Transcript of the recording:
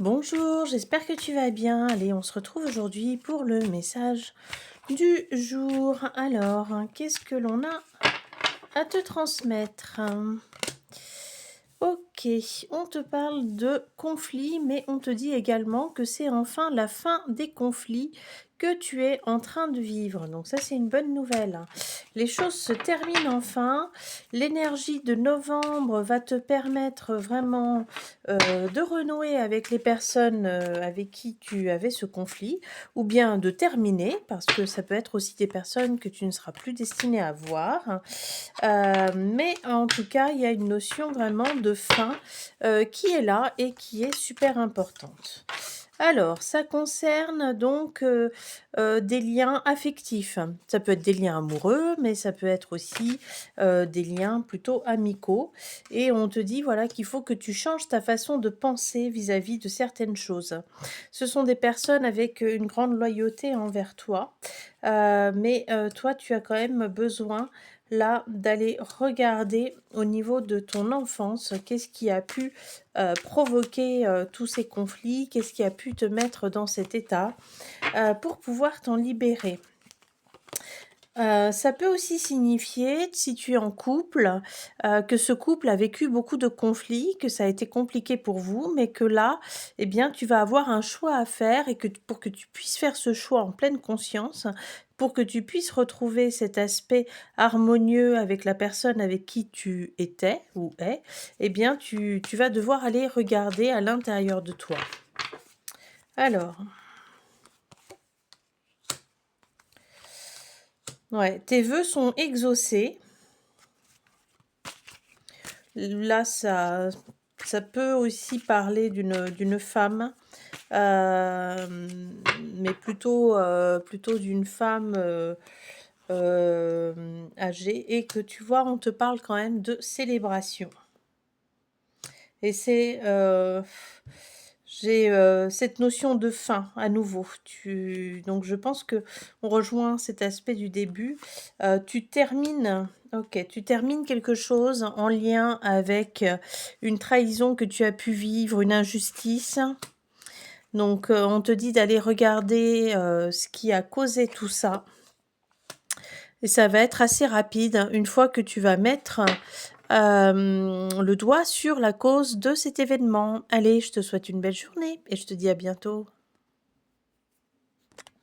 Bonjour, j'espère que tu vas bien. Allez, on se retrouve aujourd'hui pour le message du jour. Alors, qu'est-ce que l'on a à te transmettre? Ok, on te parle de conflits, mais on te dit également que c'est enfin la fin des conflits que tu es en train de vivre. Donc ça, c'est une bonne nouvelle. Les choses se terminent enfin. L'énergie de novembre va te permettre vraiment de renouer avec les personnes avec qui tu avais ce conflit, ou bien de terminer, parce que ça peut être aussi des personnes que tu ne seras plus destiné à voir. Mais en tout cas, il y a une notion vraiment de fin qui est là et qui est super importante. Alors, ça concerne donc des liens affectifs. Ça peut être des liens amoureux, mais ça peut être aussi des liens plutôt amicaux. Et on te dit voilà qu'il faut que tu changes ta façon de penser vis-à-vis de certaines choses. Ce sont des personnes avec une grande loyauté envers toi, mais toi, tu as quand même besoin là d'aller regarder au niveau de ton enfance, qu'est-ce qui a pu provoquer tous ces conflits, qu'est-ce qui a pu te mettre dans cet état pour pouvoir t'en libérer. Ça peut aussi signifier, si tu es en couple, que ce couple a vécu beaucoup de conflits, que ça a été compliqué pour vous, mais que là, eh bien, tu vas avoir un choix à faire et que pour que tu puisses faire ce choix en pleine conscience, pour que tu puisses retrouver cet aspect harmonieux avec la personne avec qui tu étais ou es, eh bien, tu vas devoir aller regarder à l'intérieur de toi. Alors, ouais, tes vœux sont exaucés. Là, ça peut aussi parler d'une femme, mais plutôt d'une femme, âgée et que tu vois, on te parle quand même de célébration et j'ai, cette notion de fin à nouveau. Donc je pense qu'on rejoint cet aspect du début. Tu termines quelque chose en lien avec, une trahison que tu as pu vivre, une injustice. Donc, on te dit d'aller regarder, ce qui a causé tout ça et ça va être assez rapide, une fois que tu vas mettre, le doigt sur la cause de cet événement. Allez, je te souhaite une belle journée et je te dis à bientôt.